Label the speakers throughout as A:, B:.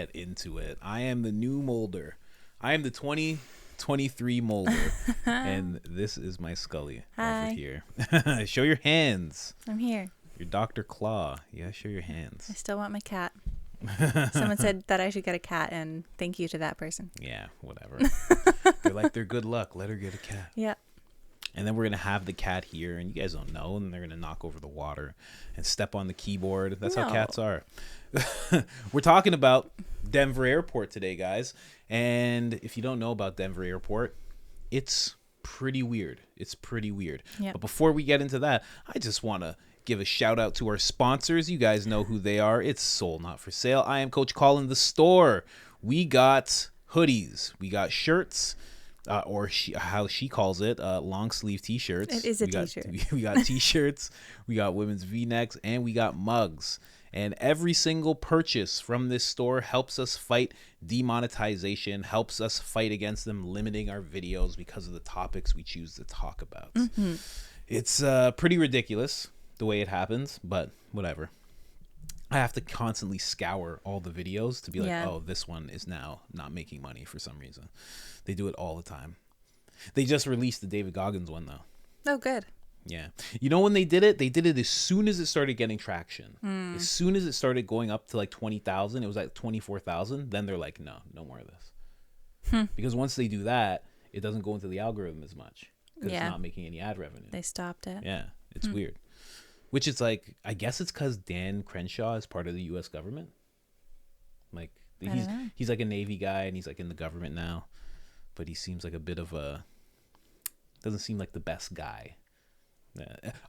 A: get into it. I am the new molder. I am the 2023 molder. And this is my Scully over here. Show your hands.
B: I'm here.
A: Your Dr. Claw. Yeah, show your hands.
B: I still want my cat. Someone said that I should get a cat, and thank you to that person.
A: Yeah, whatever. They're good luck. Let her get a cat.
B: Yeah.
A: And then we're going to have the cat here, and you guys don't know, and they're going to knock over the water and step on the keyboard. That's how cats are. We're talking about Denver Airport today, guys. And if you don't know about Denver Airport, it's pretty weird. Yep. But before we get into that, I just want to give a shout out to our sponsors. You guys know who they are. It's Sold Not For Sale. I am Coach Colin, the store. We got hoodies. We got shirts. How she calls it, long sleeve t-shirts.
B: It is a t-shirt.
A: We got t-shirts, we got women's v-necks, and we got mugs. And every single purchase from this store helps us fight demonetization, helps us fight against them limiting our videos because of the topics we choose to talk about. Mm-hmm. It's pretty ridiculous the way it happens, but whatever. I have to constantly scour all the videos to be like, oh, this one is now not making money for some reason. They do it all the time. They just released the David Goggins one, though.
B: Oh, good.
A: Yeah. You know when they did it as soon as it started getting traction. As soon as it started going up to like 20,000, it was like 24,000. Then they're like, no more of this. Because once they do that, it doesn't go into the algorithm as much. Because it's not making any ad revenue.
B: They stopped it.
A: Yeah. It's weird. Which is like, I guess it's because Dan Crenshaw is part of the U.S. government. Like, he's like a Navy guy, and he's like in the government now. But he seems like a bit of doesn't seem like the best guy.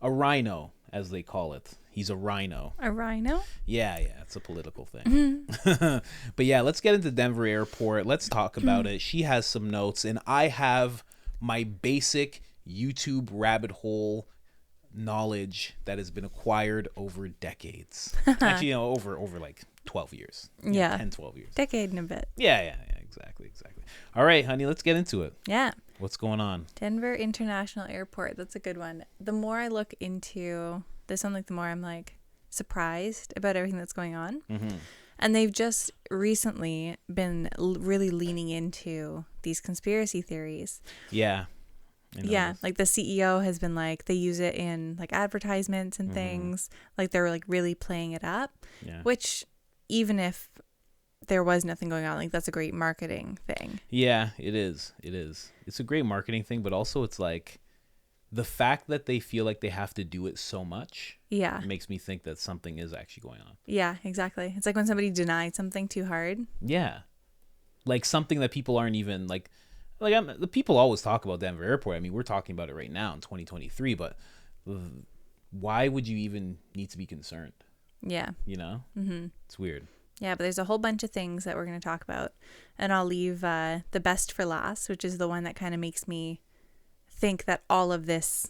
A: A rhino, as they call it. He's a rhino.
B: A rhino?
A: Yeah, it's a political thing. But yeah, let's get into Denver Airport. Let's talk about it. She has some notes, and I have my basic YouTube rabbit hole knowledge that has been acquired over decades. Actually, over like 12 years. 10, 12 years.
B: Decade and a bit.
A: Yeah, exactly. All right, honey, let's get into it.
B: Yeah.
A: What's going on?
B: Denver International Airport. That's a good one. The more I look into this one, like the more I'm like surprised about everything that's going on. Mm-hmm. And they've just recently been really leaning into these conspiracy theories.
A: Yeah.
B: Yeah, like the CEO has been like, they use it in like advertisements and things. Like they're like really playing it up. Yeah. Which even if there was nothing going on, like that's a great marketing thing.
A: Yeah, it is. It's a great marketing thing, but also it's like the fact that they feel like they have to do it so much.
B: Yeah.
A: Makes me think that something is actually going on.
B: Yeah, exactly. It's like when somebody denied something too hard.
A: Yeah. Like something that people aren't even like the people always talk about Denver Airport. I mean, we're talking about it right now in 2023, but why would you even need to be concerned?
B: Yeah.
A: You know? Mm-hmm. It's weird.
B: Yeah, but there's a whole bunch of things that we're going to talk about. And I'll leave the best for last, which is the one that kind of makes me think that all of this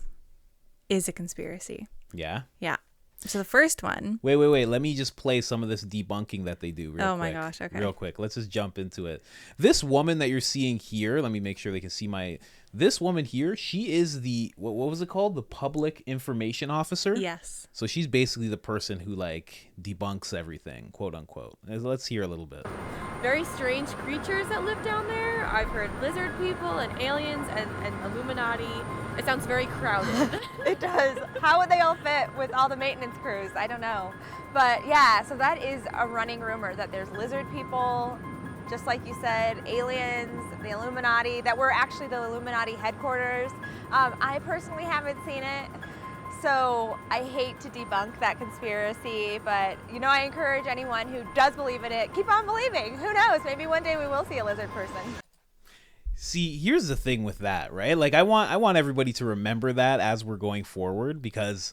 B: is a conspiracy.
A: Yeah?
B: Yeah. So the first one.
A: Wait. Let me just play some of this debunking that they do real quick.
B: Oh my gosh. Okay.
A: Real quick. Let's just jump into it. This woman that you're seeing here, let me make sure they can see this woman here, she is the, what was it called? The public information officer?
B: Yes.
A: So she's basically the person who like debunks everything, quote unquote. Let's hear a little bit.
C: Very strange creatures that live down there. I've heard lizard people and aliens and Illuminati. It sounds very crowded.
D: It does. How would they all fit with all the maintenance crews? I don't know. But yeah, so that is a running rumor that there's lizard people, just like you said, aliens, the Illuminati, that we're actually the Illuminati headquarters. I personally haven't seen it, so I hate to debunk that conspiracy, but I encourage anyone who does believe in it, keep on believing. Who knows? Maybe one day we will see a lizard person.
A: See, here's the thing with that, right? Like I want everybody to remember that as we're going forward, because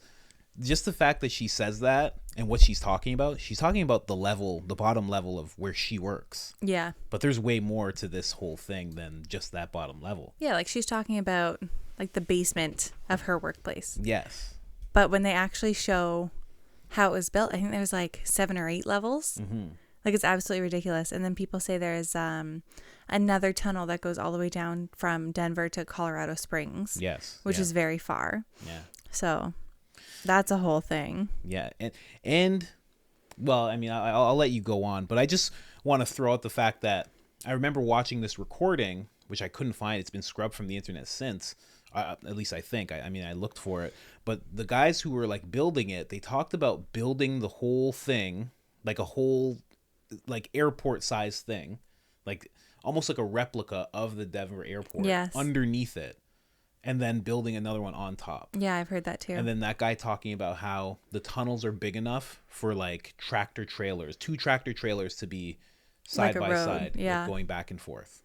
A: just the fact that she says that and what she's talking about the bottom level of where she works.
B: Yeah.
A: But there's way more to this whole thing than just that bottom level.
B: Yeah, like she's talking about like the basement of her workplace.
A: Yes.
B: But when they actually show how it was built, I think there's like 7 or 8 levels. Mm-hmm. Like it's absolutely ridiculous. And then people say there's another tunnel that goes all the way down from Denver to Colorado Springs.
A: Yes.
B: Which is very far.
A: Yeah.
B: So that's a whole thing.
A: Yeah. And well, I mean, I'll let you go on, but I just want to throw out the fact that I remember watching this recording, which I couldn't find. It's been scrubbed from the internet since. At least I think. I mean, I looked for it. But the guys who were like building it, they talked about building the whole thing, like a whole like airport size thing, like almost like a replica of the Denver airport underneath it, and then building another one on top.
B: Yeah, I've heard that too.
A: And then that guy talking about how the tunnels are big enough for like tractor trailers, 2 tractor trailers to be side by side, like going back and forth.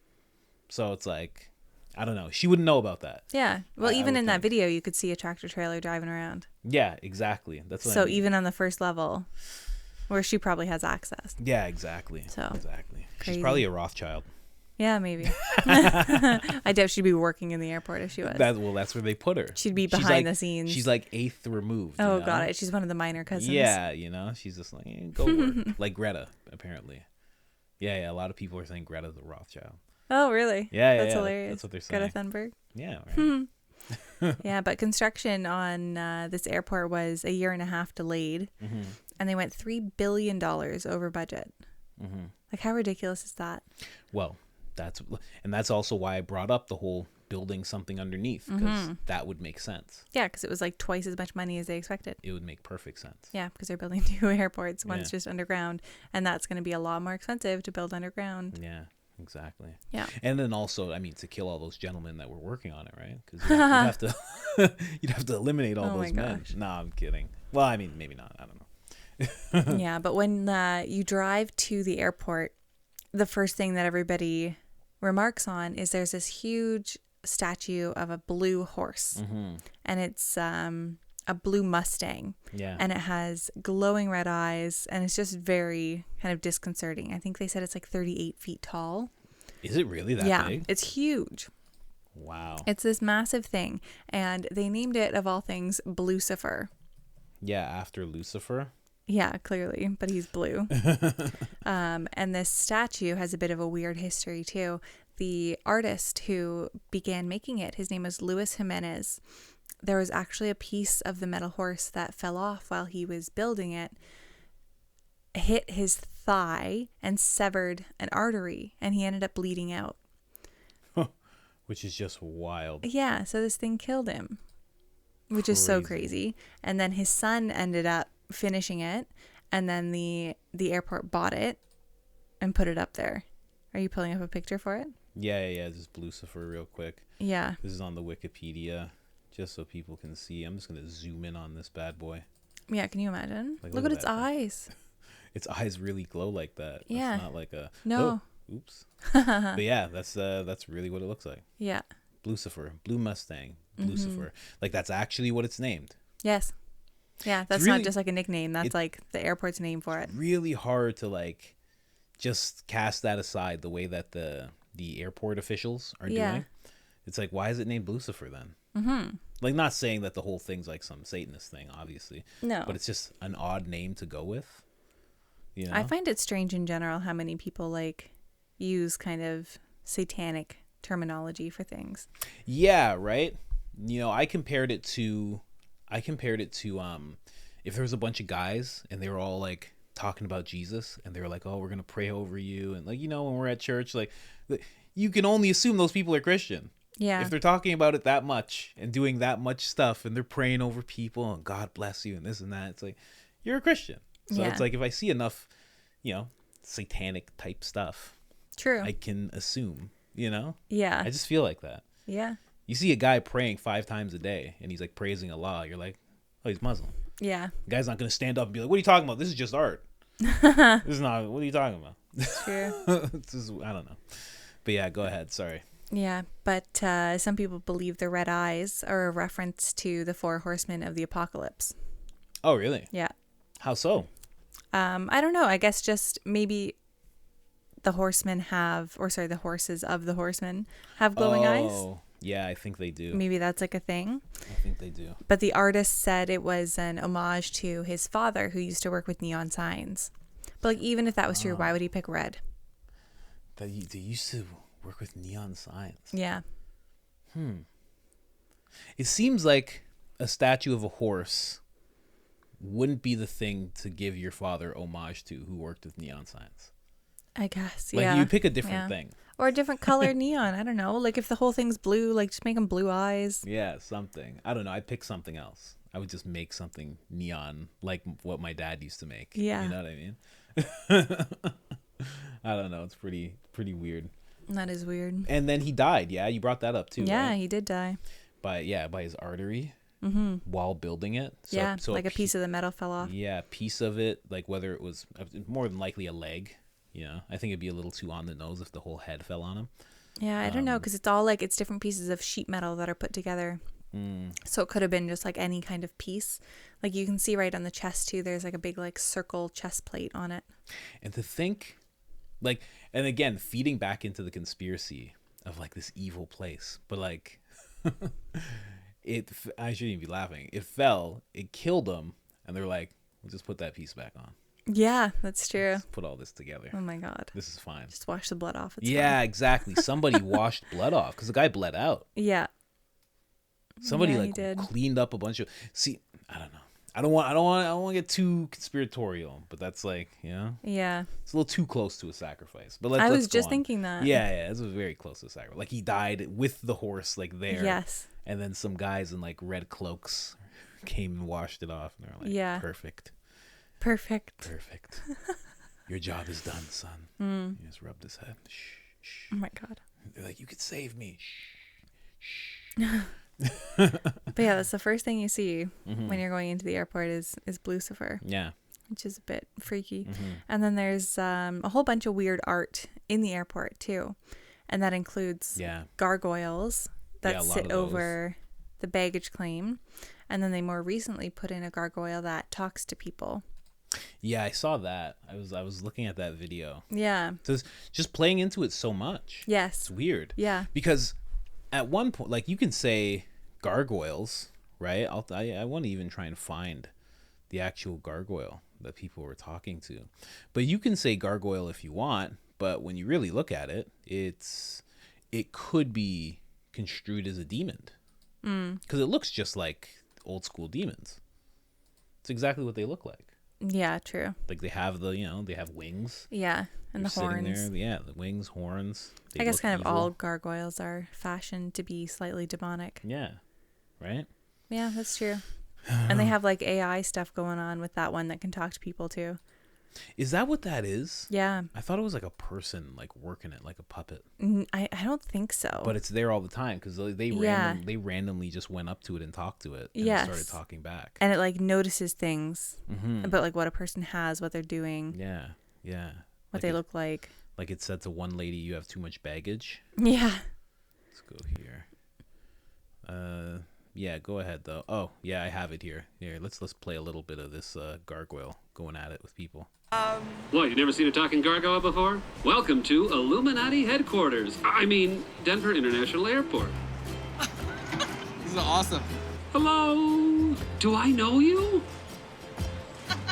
A: So it's like, I don't know. She wouldn't know about that.
B: Yeah. Well, even in that video, you could see a tractor trailer driving around.
A: Yeah, exactly. That's what
B: so
A: I mean.
B: Even on the first level, where she probably has access.
A: Yeah, exactly.
B: So
A: exactly.
B: Crazy.
A: She's probably a Rothschild.
B: Yeah, maybe. I doubt she'd be working in the airport if she was.
A: That's where they put her.
B: She'd be behind the scenes.
A: She's like 8th removed.
B: Oh, got it. She's one of the minor cousins.
A: Yeah, she's just like, go work. Like Greta, apparently. Yeah, a lot of people are saying Greta's a Rothschild.
B: Oh, really?
A: Yeah,
B: That's hilarious.
A: That's what they're saying.
B: Greta Thunberg.
A: Yeah, right.
B: Yeah, but construction on this airport was a year and a half delayed, and they went $3 billion over budget. Like, how ridiculous is that?
A: Well, that's also why I brought up the whole building something underneath, because that would make sense.
B: Yeah, because it was like twice as much money as they expected.
A: It would make perfect sense.
B: Yeah, because they're building 2 airports. One's just underground, and that's going to be a lot more expensive to build underground.
A: Yeah. Exactly.
B: Yeah.
A: And then also, I mean, to kill all those gentlemen that were working on it, right? Because you'd have to, you'd have to eliminate all those men. No, I'm kidding. Well, I mean, maybe not. I don't know.
B: Yeah, but when you drive to the airport, the first thing that everybody remarks on is there's this huge statue of a blue horse, and it's a blue Mustang.
A: Yeah.
B: And it has glowing red eyes, and it's just very kind of disconcerting. I think they said it's like 38 feet tall.
A: Is it really that big?
B: Yeah, it's huge.
A: Wow.
B: It's this massive thing, and they named it, of all things, Lucifer.
A: Yeah, after Lucifer.
B: Yeah, clearly, but he's blue. And this statue has a bit of a weird history too. The artist who began making it, his name was Luis Jimenez. There was actually a piece of the metal horse that fell off while he was building it, hit his thigh and severed an artery, and he ended up bleeding out.
A: Which is just wild.
B: Yeah, so this thing killed him, which is so crazy. And then his son ended up finishing it, and then the airport bought it and put it up there. Are you pulling up a picture for it?
A: Yeah. This is Lucifer real quick.
B: Yeah.
A: This is on the Wikipedia, just so people can see. I'm just going to zoom in on this bad boy.
B: Yeah, can you imagine?
A: Like,
B: look at its eyes.
A: Its eyes really glow like that.
B: Yeah.
A: It's not like a...
B: No.
A: Oh, oops. But yeah, that's really what it looks like.
B: Yeah.
A: Lucifer. Blue Mustang. Lucifer. Like, that's actually what it's named.
B: Yes. Yeah, that's
A: really,
B: not just like a nickname. That's like the airport's name for it.
A: Really hard to like just cast that aside the way that the airport officials are doing. It's like, why is it named Lucifer then? Like, not saying that the whole thing's like some Satanist thing, obviously. No. But it's just an odd name to go with. You know?
B: I find it strange in general how many people like use kind of satanic terminology for things.
A: Yeah, right. I compared it to if there was a bunch of guys and they were all like talking about Jesus and they were like, oh, we're gonna pray over you, and like, when we're at church, like, you can only assume those people are Christian.
B: Yeah.
A: If they're talking about it that much and doing that much stuff and they're praying over people and God bless you and this and that, it's like, you're a Christian. So it's like, if I see enough, satanic type stuff,
B: true,
A: I can assume,
B: Yeah.
A: I just feel like that.
B: Yeah.
A: You see a guy praying 5 times a day and he's like praising Allah, you're like, oh, he's Muslim.
B: Yeah.
A: The guy's not going to stand up and be like, what are you talking about? This is just art. This is not, what are you talking about?
B: True.
A: I don't know. But yeah, go ahead. Sorry.
B: Yeah, but some people believe the red eyes are a reference to the 4 horsemen of the apocalypse.
A: Oh, really?
B: Yeah.
A: How so?
B: I don't know. I guess just maybe the horsemen the horses of the horsemen have glowing eyes.
A: Oh, yeah, I think they do.
B: Maybe that's like a thing.
A: I think they do.
B: But the artist said it was an homage to his father, who used to work with neon signs. But like, even if that was true, why would he pick red?
A: They used to work with neon signs.
B: Yeah.
A: It seems like a statue of a horse wouldn't be the thing to give your father homage to, who worked with neon signs.
B: I guess,
A: Like,
B: yeah.
A: you pick a different thing.
B: Or a different color neon. I don't know. Like, if the whole thing's blue, like, just make them blue eyes.
A: Yeah, something. I don't know. I'd pick something else. I would just make something neon, like what my dad used to make.
B: Yeah.
A: You know what I mean? I don't know. It's pretty weird.
B: That is weird.
A: And then he died. Yeah, you brought that up too.
B: Yeah,
A: right?
B: he did die.
A: By his artery while building it. So
B: like a piece of the metal fell off.
A: Yeah, a piece of it, like whether it was more than likely a leg. You know, I think it'd be a little too on the nose if the whole head fell on him.
B: Yeah, I don't know, because it's all like, it's different pieces of sheet metal that are put together. So it could have been just like any kind of piece. Like, you can see right on the chest too, there's like a big like circle chest plate on it. And
A: to think, like, and again, feeding back into the conspiracy of like this evil place, but like, I shouldn't even be laughing. It fell, it killed him, and they're like, we'll just put that piece back on.
B: Yeah, that's true.
A: Let's put all this together.
B: Oh my God.
A: This is fine.
B: Just wash the blood off. It's
A: yeah,
B: fine.
A: Exactly. Somebody washed blood off because the guy bled out.
B: Yeah.
A: Somebody cleaned up a bunch of. See, I don't know. I don't want to get too conspiratorial, but that's like, you know.
B: Yeah.
A: It's a little too close to a sacrifice. But
B: I was
A: let's go
B: just
A: on.
B: thinking that.
A: Yeah, this was very close to a sacrifice. Like, he died with the horse like there.
B: Yes.
A: And then some guys in like red cloaks came and washed it off, and they're like,
B: yeah.
A: Perfect. Your job is done, son. He just rubbed his head. Shh, shh.
B: Oh my God.
A: They're like, you could save me. Shh, shh.
B: But yeah, that's the first thing you see when you're going into the airport is Lucifer.
A: Yeah.
B: Which is a bit freaky. And then there's a whole bunch of weird art in the airport too. And that includes gargoyles that sit over the baggage claim. And then they more recently put in a gargoyle that talks to people.
A: Yeah, I saw that. I was looking at that video.
B: Yeah.
A: So it's just playing into it so much.
B: Yes.
A: It's weird.
B: Yeah.
A: Because at one point, like, you can say gargoyles, right? I want to even try and find the actual gargoyle that people were talking to. But you can say gargoyle if you want, but when you really look at it, it could be construed as a demon. Because it looks just like old school demons. It's exactly what they look like.
B: Yeah, true.
A: Like, they have they have wings.
B: Yeah, and the horns.
A: There. Yeah, the wings, horns.
B: I guess kind of all gargoyles are fashioned to be slightly demonic.
A: Yeah, right?
B: Yeah, that's true. And they have like AI stuff going on with that one that can talk to people too.
A: Is that what that is?
B: Yeah.
A: I thought it was like a person like working it, like a puppet.
B: I don't think so.
A: But it's there all the time because they randomly just went up to it and talked to it and it started talking back.
B: And it like notices things about like what a person has, what they're doing.
A: Yeah, yeah.
B: What they look like.
A: Like, it said to one lady, "You have too much baggage."
B: Yeah.
A: Let's go here. Yeah, go ahead though. Oh, yeah, I have it here. Here, let's play a little bit of this gargoyle going at it with people.
E: What, you never seen a talking gargoyle before? Welcome to Illuminati headquarters. I mean, Denver International Airport.
F: This is awesome.
E: Hello? Do I know you?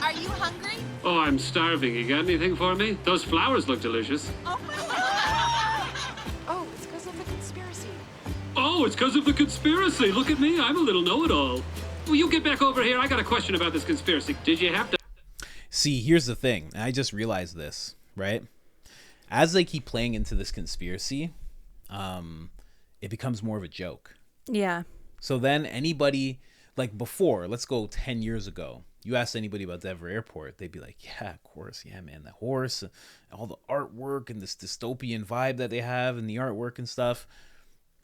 G: Are you hungry?
E: Oh, I'm starving. You got anything for me? Those flowers look delicious.
G: Oh my God. Oh, it's because of the conspiracy.
E: Oh, it's because of the conspiracy. Look at me. I'm a little know-it-all. Will you get back over here? I got a question about this conspiracy. Did you have to...
A: See, here's the thing. I just realized this, right? As they keep playing into this conspiracy, it becomes more of a joke.
B: Yeah.
A: So then anybody, like before, let's go 10 years ago, you ask anybody about Denver Airport, they'd be like, yeah, of course. Yeah, man, the horse, all the artwork and this dystopian vibe that they have and the artwork and stuff.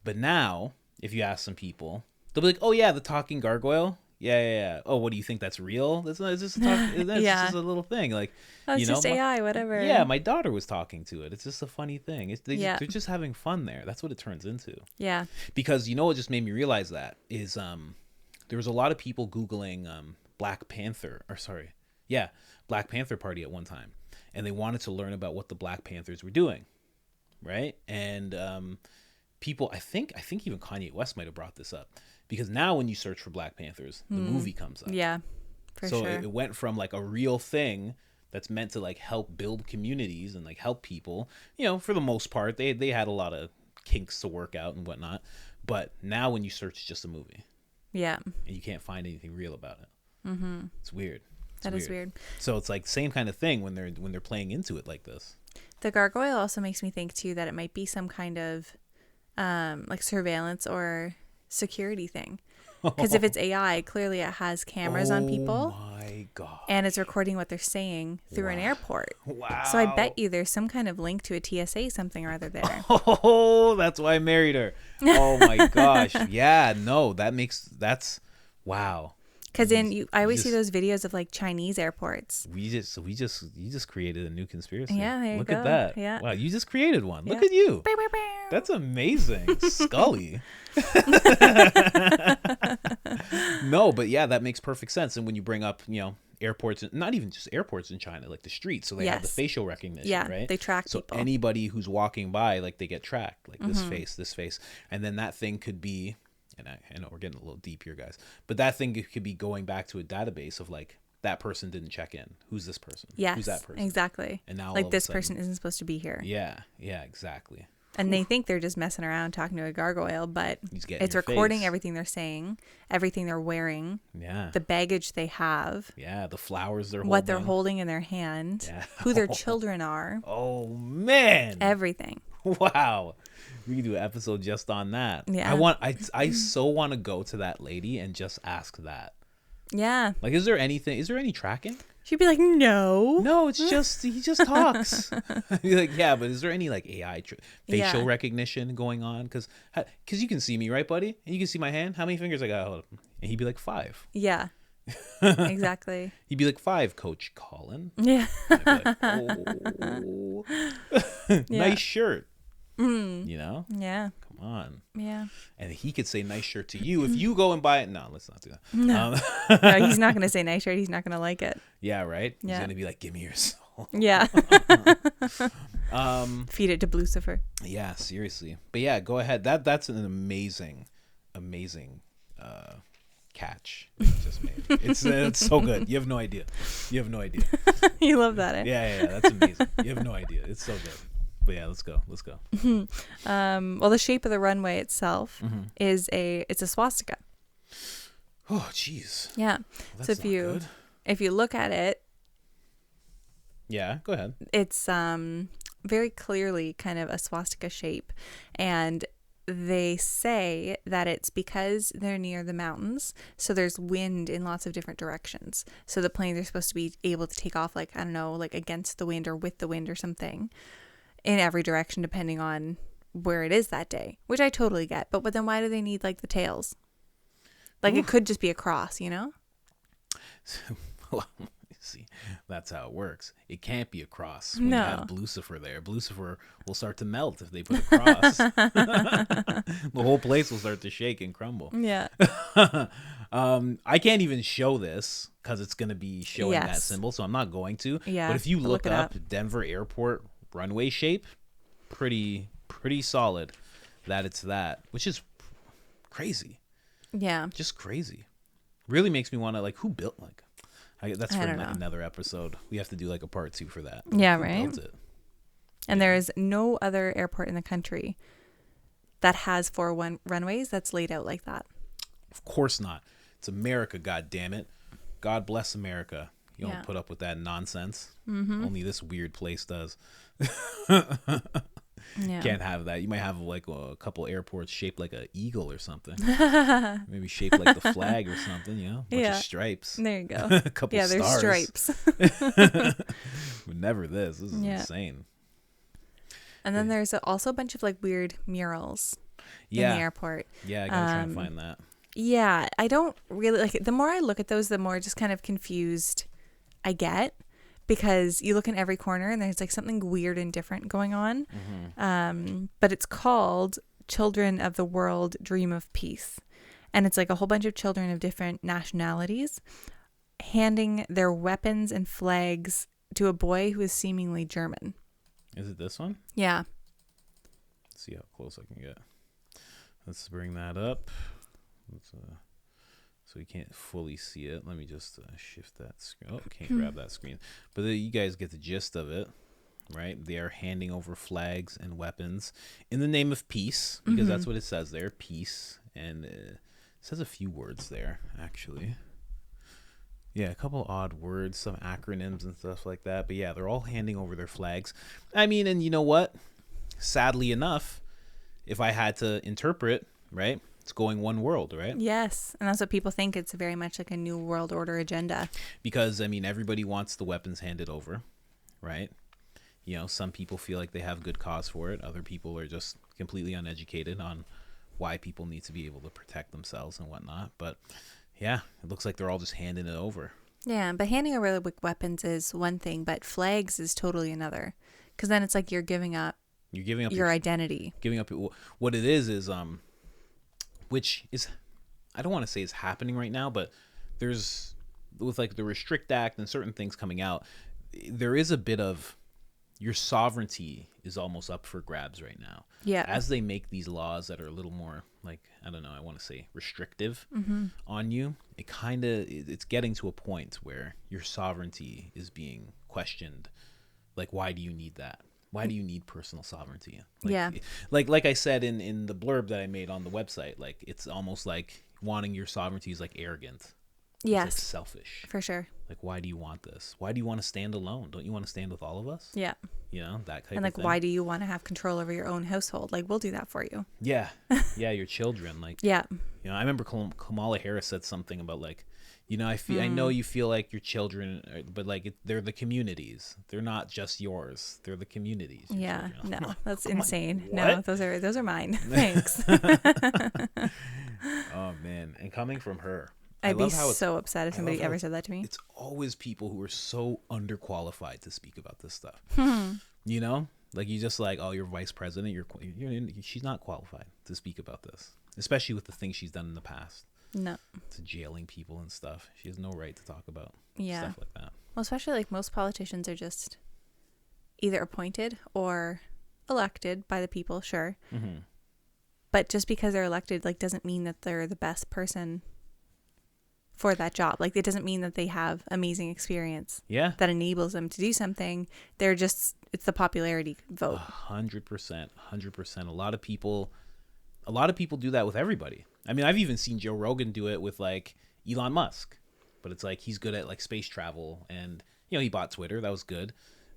A: But now, if you ask some people, they'll be like, oh, yeah, the talking gargoyle. Yeah. Oh, what do you think? That's real? That's just just a little thing. Like,
B: it's just AI, whatever.
A: Yeah, my daughter was talking to it. It's just a funny thing. They're just having fun there. That's what it turns into.
B: Yeah.
A: Because you know what just made me realize that is there was a lot of people Googling Black Panther Party at one time, and they wanted to learn about what the Black Panthers were doing, right? And people, I think even Kanye West might have brought this up. Because now when you search for Black Panthers, the movie comes up.
B: Yeah, for sure.
A: So it went from like a real thing that's meant to like help build communities and like help people. You know, for the most part, they had a lot of kinks to work out and whatnot. But now when you search, it's just a movie.
B: Yeah.
A: And you can't find anything real about it. It's weird.
B: That is weird.
A: So it's like same kind of thing when they're playing into it like this.
B: The gargoyle also makes me think too that it might be some kind of like surveillance or security thing. Because if it's AI, clearly it has cameras on people.
A: Oh my God.
B: And it's recording what they're saying through an airport.
A: Wow.
B: So I bet you there's some kind of link to a TSA something or other there.
A: Oh, that's why I married her. Oh my gosh. Yeah, no, that's wow.
B: Because I always see those videos of like Chinese airports.
A: You just created a new conspiracy.
B: Yeah, there you
A: Look
B: go.
A: at that.
B: Yeah.
A: Wow, you just created one.
B: Yeah.
A: Look at you.
B: Bow, bow, bow.
A: That's amazing. Scully. No, but yeah, that makes perfect sense. And when you bring up, airports, not even just airports in China, like the streets, so they have the facial recognition,
B: yeah,
A: right?
B: They track
A: so
B: people.
A: Anybody who's walking by, like they get tracked, like this face, and then that thing could be, and I know we're getting a little deep here, guys, but that thing could be going back to a database of like that person didn't check in. Who's this person?
B: Yes,
A: who's that person?
B: Exactly.
A: And now
B: like
A: all of
B: this
A: a sudden,
B: person isn't supposed to be here.
A: Yeah, exactly.
B: And they think they're just messing around talking to a gargoyle, but it's
A: your
B: recording
A: face.
B: everything they're saying, everything they're wearing,
A: the
B: baggage they have,
A: the flowers they're holding,
B: what they're holding in their hand, who their children are.
A: Oh man,
B: everything.
A: Wow, we can do an episode just on that.
B: Yeah,
A: I so want to go to that lady and just ask that.
B: Yeah,
A: like, is there any tracking?
B: She'd be like, no,
A: it's just he just talks. You're like, yeah, but is there any like AI facial recognition going on? Because you can see me, right, buddy? And you can see my hand. How many fingers I got? And he'd be like 5.
B: Yeah, exactly.
A: He'd be like 5, Coach Colin.
B: Yeah.
A: I'd be like, nice shirt.
B: Yeah.
A: Come on.
B: Yeah.
A: And he could say nice shirt to you if you go and buy it. No, let's not do that.
B: No, no, he's not going to say nice shirt. He's not going to like it.
A: Yeah, right?
B: Yeah.
A: He's going to be like, give me your soul.
B: Yeah. Feed it to Lucifer.
A: Yeah, seriously. But yeah, go ahead. That's an amazing catch you just made. It's so good. You have no idea.
B: You love that, eh?
A: Yeah, that's amazing. You have no idea. It's so good. But yeah, let's go.
B: Well, the shape of the runway itself is it's a swastika.
A: Oh, jeez.
B: Yeah.
A: Well,
B: so if you look at it,
A: yeah, go ahead.
B: It's very clearly kind of a swastika shape, and they say that it's because they're near the mountains, so there's wind in lots of different directions. So the planes are supposed to be able to take off, like, I don't know, like against the wind or with the wind or something, in every direction depending on where it is that day, which I totally get. But then why do they need like the tails? Like, it could just be a cross,
A: Well, see, that's how it works. It can't be a cross when you have Lucifer there. Lucifer will start to melt if they put a cross. The whole place will start to shake and crumble.
B: Yeah.
A: I can't even show this because it's going to be showing that symbol, so I'm not going to.
B: Yeah,
A: but if you look up Denver Airport runway shape, pretty solid that it's that, which is crazy.
B: Yeah.
A: Just crazy. Really makes me want to, like, who built, like, that's for another episode. We have to do like a part 2 for that.
B: Yeah,
A: who
B: right.
A: built it?
B: And there is no other airport in the country that has 4 runways that's laid out like that.
A: Of course not. It's America, God damn it. God bless America. You don't put up with that nonsense. Only this weird place does. Can't have that. You might have like a couple airports shaped like an eagle or something. Maybe shaped like the flag or something, a bunch of stripes.
B: There you go.
A: A couple stars.
B: There's stripes.
A: But never this. This is insane.
B: And then there's also a bunch of like weird murals in the airport.
A: Yeah, I gotta try and find that.
B: Yeah, I don't really like it. The more I look at those, the more just kind of confused I get, because you look in every corner and there's like something weird and different going on. But it's called Children of the World Dream of Peace. And it's like a whole bunch of children of different nationalities handing their weapons and flags to a boy who is seemingly German.
A: Is it this one?
B: Yeah.
A: Let's see how close I can get. Let's bring that up. So we can't fully see it. Let me just shift that screen. Oh, can't grab that screen. But you guys get the gist of it, right? They are handing over flags and weapons in the name of peace, because that's what it says there, peace. And it says a few words there, actually. Yeah, a couple odd words, some acronyms and stuff like that. But yeah, they're all handing over their flags. I mean, and you know what? Sadly enough, if I had to interpret, right, it's going one world, right?
B: Yes. And that's what people think. It's very much like a new world order agenda.
A: Because, I mean, everybody wants the weapons handed over, right? You know, some people feel like they have good cause for it. Other people are just completely uneducated on why people need to be able to protect themselves and whatnot. But yeah, it looks like they're all just handing it over.
B: Yeah, but handing over the weapons is one thing, but flags is totally another. Because then it's like you're giving up your identity.
A: Giving up what it is which is, I don't want to say is happening right now, but there's, with like the Restrict Act and certain things coming out, there is a bit of your sovereignty is almost up for grabs right now.
B: Yeah.
A: As they make these laws that are a little more like, I don't know, I want to say restrictive on you, it's getting to a point where your sovereignty is being questioned. Like, why do you need that? Why do you need personal sovereignty? Like,
B: yeah.
A: Like I said in the blurb that I made on the website, like it's almost like wanting your sovereignty is like arrogant.
B: Yes.
A: It's like selfish.
B: For sure.
A: Like, why do you want this? Why do you want to stand alone? Don't you want to stand with all of us?
B: Yeah.
A: You know, that type
B: and like,
A: of thing.
B: why do you want to have control over your own household? Like, we'll do that for you.
A: Yeah. Yeah, your children. Like,
B: yeah.
A: You know, I remember Kamala Harris said something about like, you know, I know you feel like your children, but like they're the communities. They're not just yours. They're the communities.
B: Yeah.
A: Children.
B: No, that's insane.
A: Like,
B: no, those are mine. Thanks.
A: Oh man. And coming from her.
B: I'd be so upset if somebody ever said that to me.
A: It's always people who are so underqualified to speak about this stuff. You know, like you just like, oh, you're vice president. She's not qualified to speak about this, especially with the things she's done in the past.
B: No.
A: To jailing people and stuff. She has no right to talk about
B: stuff
A: like that.
B: Well, especially like most politicians are just either appointed or elected by the people, sure.
A: Mm-hmm.
B: But just because they're elected, like, doesn't mean that they're the best person for that job. Like, it doesn't mean that they have amazing experience that enables them to do something. They're just, it's the popularity vote.
A: 100%. A lot of people do that with everybody. I mean, I've even seen Joe Rogan do it with like Elon Musk, but it's like he's good at like space travel, and you know, he bought Twitter. That was good.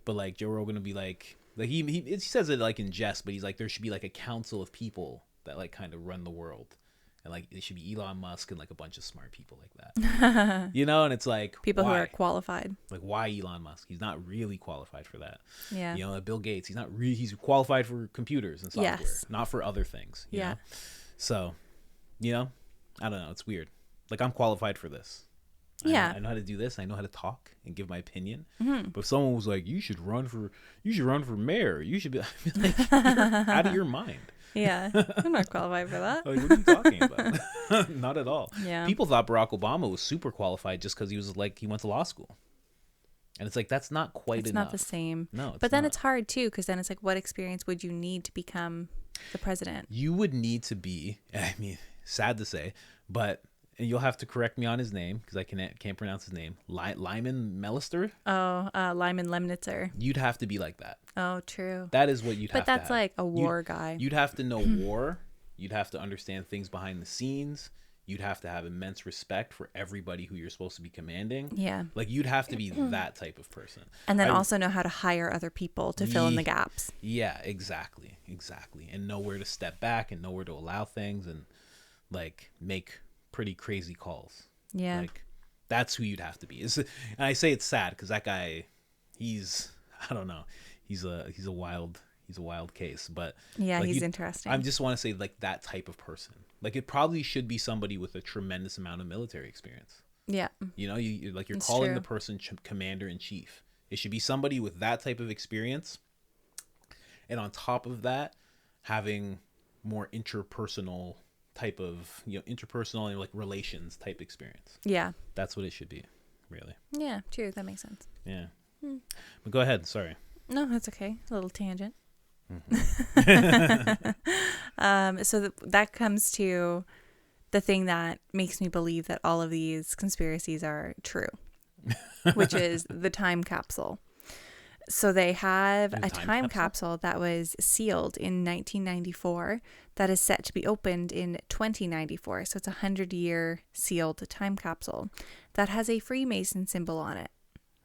A: But like Joe Rogan would be like he says it like in jest, but he's like, there should be like a council of people that like kind of run the world. And like it should be Elon Musk and like a bunch of smart people like that, you know. And it's like
B: people who are qualified.
A: Like, why Elon Musk? He's not really qualified for that.
B: Yeah.
A: You know, Bill Gates. He's qualified for computers and software, not for other things. You know? So, you know, I don't know. It's weird. Like, I'm qualified for this. I know how to do this. I know how to talk and give my opinion. Mm-hmm. But if someone was like, you should run for mayor, you should be like, you're out of your mind.
B: Yeah, I'm not qualified for that.
A: Like, what are you talking about? Not at all.
B: Yeah.
A: People thought Barack Obama was super qualified just because he went to law school. And it's like, that's not quite enough.
B: It's not the same.
A: No,
B: but then it's hard too, because then it's like, what experience would you need to become the president?
A: You would need to be, I mean, sad to say, but, and you'll have to correct me on his name because I can't pronounce his name. Lyman Mellister?
B: Oh, Lyman Lemnitzer.
A: You'd have to be like that.
B: Oh, true.
A: That is what you'd have to have.
B: But that's like a war guy.
A: You'd have to know war. You'd have to understand things behind the scenes. You'd have to have immense respect for everybody who you're supposed to be commanding.
B: Yeah.
A: Like, you'd have to be that type of person.
B: And then also know how to hire other people to fill in the gaps.
A: Yeah, exactly. And know where to step back and know where to allow things and, like, make pretty crazy calls.
B: Yeah.
A: Like, that's who you'd have to be. And I say it's sad because that guy, I don't know. He's a wild case, but
B: yeah,
A: like,
B: he's interesting.
A: I just want to say, like, that type of person. Like, it probably should be somebody with a tremendous amount of military experience.
B: Yeah.
A: You know, you're calling the person commander in chief. It should be somebody with that type of experience. And on top of that, having more interpersonal type of, interpersonal and like relations type experience.
B: Yeah.
A: That's what it should be, really.
B: Yeah, true. That makes sense.
A: Yeah. But go ahead. Sorry.
B: No, that's okay. A little tangent.
A: Mm-hmm.
B: So that comes to the thing that makes me believe that all of these conspiracies are true, which is the time capsule. So they have
A: A
B: a
A: time
B: time capsule that was sealed in 1994 that is set to be opened in 2094. So it's a 100-year sealed time capsule that has a Freemason symbol on it.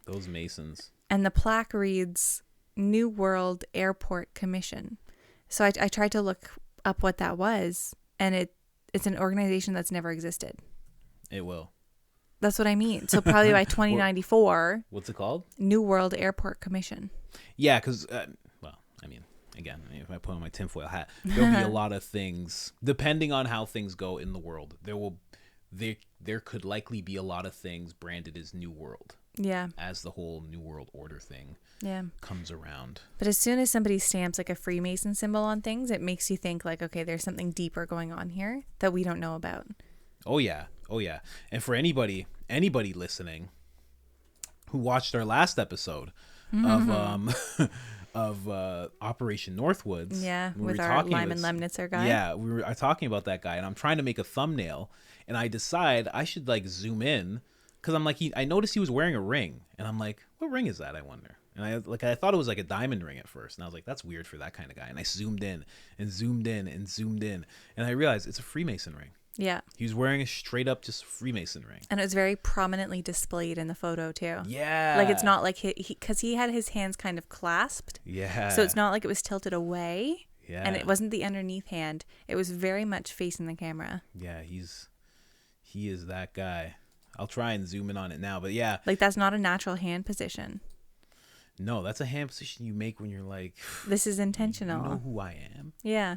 A: Those Masons.
B: And the plaque reads New World Airport Commission. So I tried to look up what that was, and it's an organization that's never existed.
A: It will.
B: That's what I mean. So probably by 2094,
A: What's it called?
B: New World Airport Commission.
A: Yeah, because, well, I mean, again, if I put on my tinfoil hat, there'll be a lot of things, depending on how things go in the world. There could likely be a lot of things branded as New World.
B: Yeah.
A: As the whole New World Order thing comes around.
B: But as soon as somebody stamps like a Freemason symbol on things, it makes you think like, okay, there's something deeper going on here that we don't know about.
A: Oh yeah. And for anybody listening who watched our last episode of Operation Northwoods,
B: yeah, with our Lyman Lemnitzer guy.
A: Yeah, we were talking about that guy, and I'm trying to make a thumbnail, and I decide I should like zoom in because I'm like, I noticed he was wearing a ring, and I'm like, what ring is that? I wonder. And I thought it was like a diamond ring at first, and I was like, that's weird for that kind of guy. And I zoomed in and zoomed in and zoomed in, and I realized it's a Freemason ring.
B: Yeah.
A: He was wearing a straight up just Freemason ring.
B: And it was very prominently displayed in the photo too.
A: Yeah.
B: Like it's not like because he had his hands kind of clasped.
A: Yeah.
B: So it's not like it was tilted away.
A: Yeah.
B: And it wasn't the underneath hand. It was very much facing the camera.
A: Yeah, he is that guy. I'll try and zoom in on it now, but yeah.
B: Like that's not a natural hand position.
A: No, that's a hand position you make when you're like,
B: this is intentional.
A: You know who I am?
B: Yeah.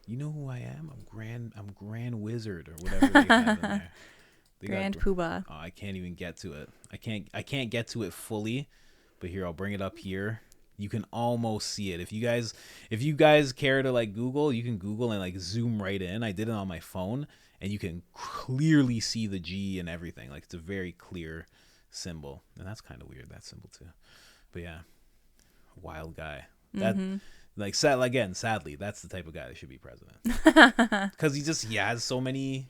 A: You know who I am? I'm Grand Wizard or whatever they have in there.
B: Grand Poobah.
A: Oh, I can't even get to it. I can't get to it fully, but here I'll bring it up here. You can almost see it. If you guys care to like Google, you can Google and like zoom right in. I did it on my phone, and you can clearly see the G and everything. Like it's a very clear symbol, and that's kind of weird, that symbol too. But yeah, wild guy. That. Like, sadly, that's the type of guy that should be president. Because he has so many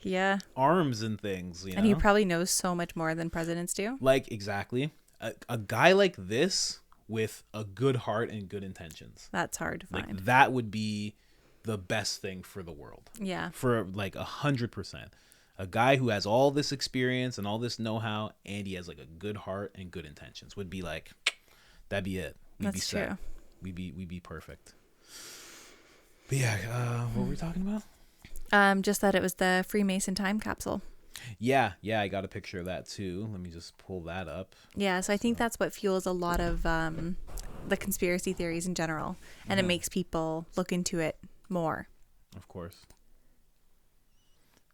A: arms and things, you know?
B: And he probably knows so much more than presidents do.
A: Like, exactly. A guy like this with a good heart and good intentions.
B: That's hard to find.
A: Like, that would be the best thing for the world.
B: Yeah.
A: For, like, 100%. A guy who has all this experience and all this know-how, and he has, like, a good heart and good intentions would be, like, that'd be it. We'd be set.
B: True.
A: We'd be perfect. But yeah, what were we talking about?
B: Just that it was the Freemason time capsule.
A: Yeah, I got a picture of that too. Let me just pull that up.
B: Yeah, so I think that's what fuels a lot of the conspiracy theories in general, and it makes people look into it more.
A: Of course.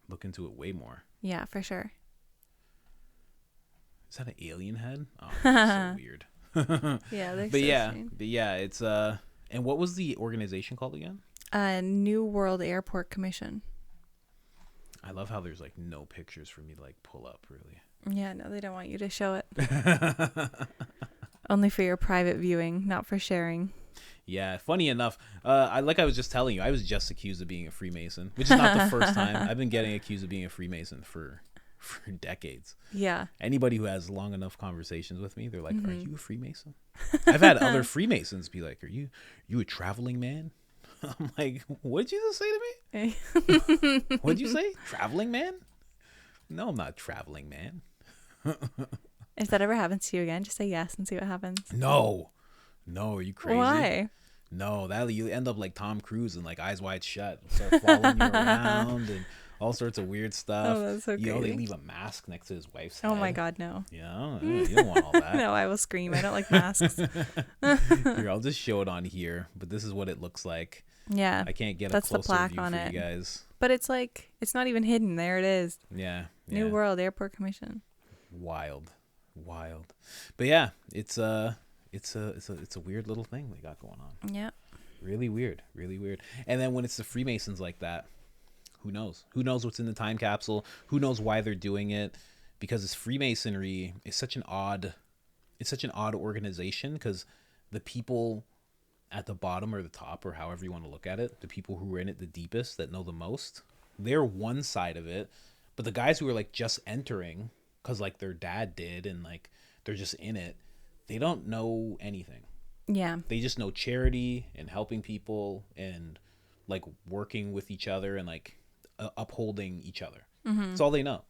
A: Look into it way more.
B: Yeah, for sure.
A: Is that an alien head? Oh, that's so weird.
B: Yeah, they're
A: but
B: so
A: yeah,
B: strange.
A: but yeah, it's and what was the organization called again?
B: New World Airport Commission.
A: I love how there's like no pictures for me to like pull up, really.
B: Yeah, no, they don't want you to show it. Only for your private viewing, not for sharing.
A: Yeah, funny enough, I was just telling you, I was just accused of being a Freemason, which is not the first time. I've been getting accused of being a Freemason for decades.
B: Yeah.
A: Anybody who has long enough conversations with me, they're like, "Are you a Freemason?" I've had other Freemasons be like, "Are you a traveling man?" I'm like, "What did you just say to me?" What'd you say? Traveling man? No, I'm not a traveling man.
B: If that ever happens to you again, just say yes and see what happens.
A: No, are you crazy?
B: Why?
A: No, you end up like Tom Cruise and like Eyes Wide Shut, start following you around and all sorts of weird stuff.
B: Oh, that's so
A: You know, they
B: crazy.
A: leave a mask next to his wife's head.
B: Oh my God, no.
A: You know, you don't want all that.
B: No, I will scream. I don't like masks.
A: Here, I'll just show it on here, but this is what it looks like.
B: Yeah.
A: I can't get
B: That's
A: a
B: the
A: closer
B: plaque
A: view
B: on
A: for
B: it.
A: you guys.
B: But it's like, it's not even hidden. There it is.
A: Yeah.
B: New World Airport Commission.
A: Wild. But yeah, it's a weird little thing they got going on.
B: Yeah.
A: Really weird. And then when it's the Freemasons like that, who knows? Who knows what's in the time capsule? Who knows why they're doing it? Because this Freemasonry is such an odd organization, because the people at the bottom or the top, or however you want to look at it, the people who are in it the deepest, that know the most, they're one side of it. But the guys who are like just entering, because like their dad did, and like they're just in it, they don't know anything.
B: Yeah.
A: They just know charity and helping people and like working with each other and like upholding each other. That's all they know,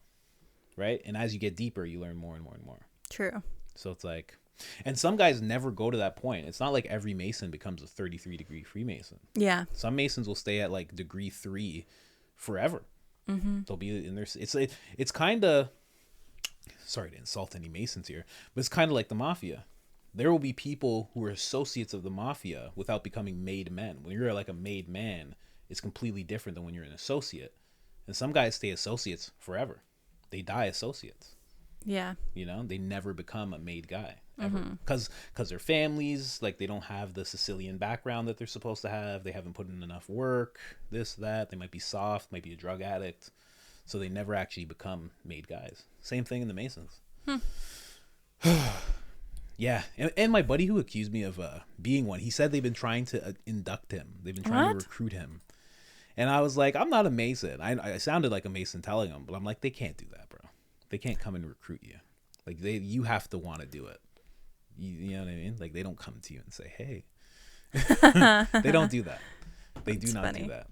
A: right? And as you get deeper, you learn more and more and more.
B: True.
A: So it's like, and some guys never go to that point. It's not like every Mason becomes a 33-degree Freemason.
B: Yeah.
A: Some Masons will stay at like degree 3 forever. They'll be in there. It's kind of, sorry to insult any Masons here, but it's kind of like the mafia. There will be people who are associates of the mafia without becoming made men. When you're like a made man, it's completely different than when you're an associate. And some guys stay associates forever. They die associates.
B: Yeah.
A: You know, they never become a made guy ever because their families, like, they don't have the Sicilian background that they're supposed to have. They haven't put in enough work, this, that. They might be soft, might be a drug addict. So they never actually become made guys. Same thing in the Masons. Yeah. And my buddy who accused me of being one, he said they've been trying to induct him. They've been trying to recruit him. And I was like, I'm not a Mason. I sounded like a Mason telling him, but I'm like, they can't do that, bro. They can't come and recruit you. Like, you have to want to do it. You know what I mean? Like, they don't come to you and say, hey. They don't do that. They do not do that.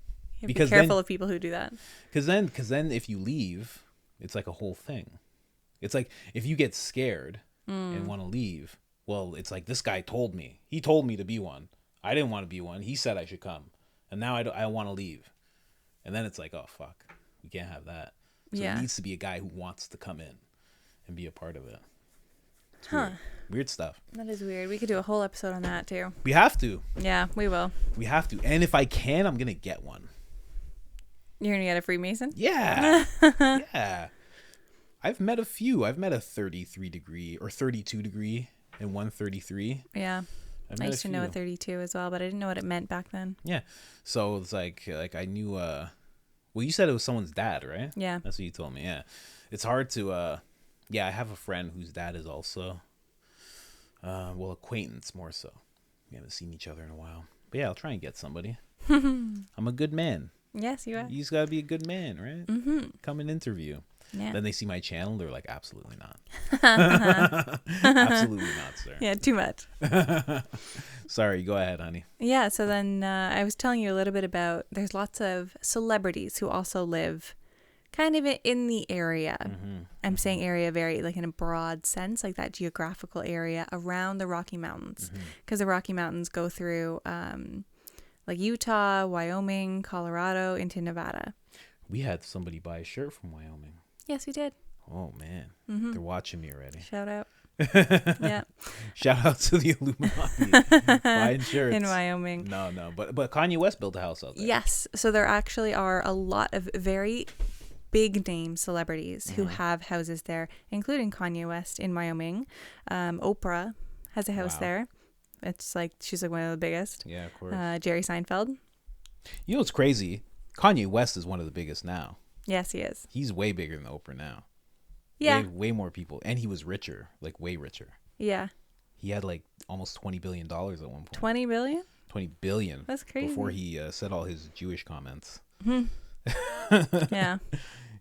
B: Be careful of people who do that.
A: Because then if you leave, it's like a whole thing. It's like if you get scared and want to leave, well, it's like, this guy told me. He told me to be one. I didn't want to be one. He said I should come. And now I want to leave. And then it's like, oh, fuck. We can't have that. So it needs to be a guy who wants to come in and be a part of it. It's weird stuff.
B: That is weird. We could do a whole episode on that too.
A: We have to.
B: Yeah, we will.
A: We have to. And if I can, I'm going to get one.
B: You're going to get a Freemason?
A: Yeah. Yeah. I've met a few. I've met a 33-degree or 32-degree and 133.
B: Yeah. I used to know a 32 as well, but I didn't know what it meant back then.
A: Yeah. So it's like I knew, well, you said it was someone's dad, right?
B: Yeah.
A: That's what you told me. Yeah. It's hard to, yeah, I have a friend whose dad is also, well, acquaintance more so. We haven't seen each other in a while. But yeah, I'll try and get somebody. I'm a good man.
B: Yes, you are.
A: You just got to be a good man, right? Mm-hmm. Come and interview.
B: Yeah.
A: Then they see my channel. They're like, absolutely not. Absolutely not, sir.
B: Yeah, too much.
A: Sorry, go ahead, honey.
B: Yeah, so then I was telling you a little bit about, there's lots of celebrities who also live kind of in the area. I'm saying area very like in a broad sense, like that geographical area around the Rocky Mountains. Because the Rocky Mountains go through like Utah, Wyoming, Colorado, into Nevada.
A: We had somebody buy a shirt from Wyoming.
B: Yes, we did.
A: Oh, man. They're watching me already.
B: Shout out. Yeah.
A: Shout out to the Illuminati. Buying shirts.
B: In Wyoming.
A: No. But Kanye West built a house out there.
B: Yes. So there actually are a lot of very big name celebrities who have houses there, including Kanye West in Wyoming. Oprah has a house there. It's like, she's like one of the biggest.
A: Yeah, of course.
B: Jerry Seinfeld. You
A: know what's crazy? Kanye West is one of the biggest now.
B: Yes, he is.
A: He's way bigger than Oprah now.
B: Yeah.
A: Way more people. And he was richer, like way richer.
B: Yeah.
A: He had like almost $20 billion at one point.
B: 20 billion?
A: 20 billion.
B: That's crazy.
A: Before he said all his Jewish comments.
B: Yeah.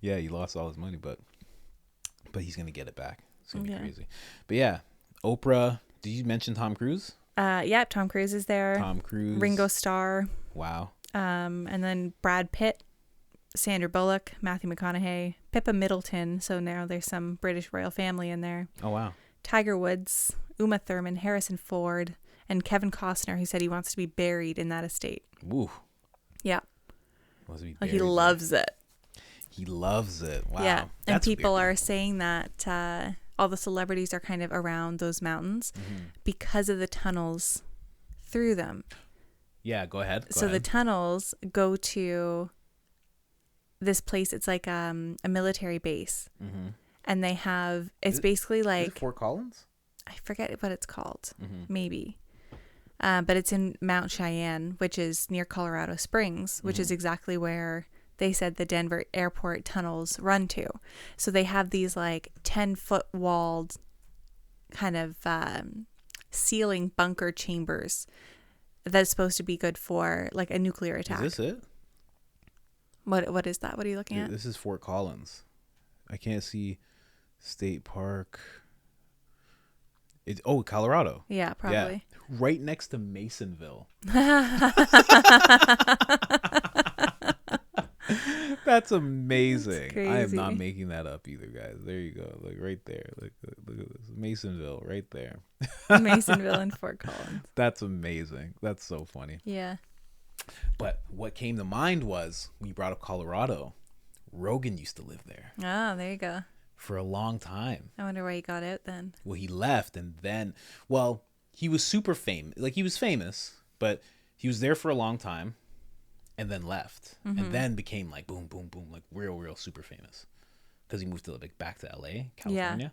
A: Yeah, he lost all his money, but he's going to get it back. It's going to be crazy. But yeah, Oprah. Did you mention Tom Cruise?
B: Yeah, Tom Cruise is there.
A: Tom Cruise.
B: Ringo Starr.
A: Wow.
B: And then Brad Pitt, Sandra Bullock, Matthew McConaughey, Pippa Middleton. So now there's some British royal family in there.
A: Oh, wow.
B: Tiger Woods, Uma Thurman, Harrison Ford, and Kevin Costner, who said he wants to be buried in that estate.
A: Ooh.
B: Yeah.
A: Wants to be
B: like he loves it.
A: He loves it. Wow.
B: Yeah. And
A: That's
B: people
A: weird.
B: are saying that all the celebrities are kind of around those mountains because of the tunnels through them.
A: Yeah, go ahead.
B: So the tunnels go to this place. It's like a military base. And they have, it's basically like...
A: Is it Fort Collins?
B: I forget what it's called. Maybe. But it's in Mount Cheyenne, which is near Colorado Springs, which is exactly where they said the Denver airport tunnels run to. So they have these like 10-foot walled kind of ceiling bunker chambers that's supposed to be good for like a nuclear attack.
A: Is this it?
B: What is that? What are you looking at?
A: This is Fort Collins. I can't see State Park. Colorado.
B: Yeah, probably.
A: Yeah. Right next to Masonville. That's amazing.
B: That's
A: I am not
B: crazy.
A: making that up either, guys. There you go. Like right there. Look at this. Masonville right there.
B: Masonville and Fort Collins.
A: That's amazing. That's so funny.
B: Yeah.
A: But what came to mind was when you brought up Colorado, Rogan used to live there
B: Oh, there you go.
A: for a long time.
B: I wonder why he got out then.
A: Well, he left and then, well, he was super famous. Like he was famous, but he was there for a long time and then left and then became like boom, boom, boom, like real super famous because he moved to like back to LA, California.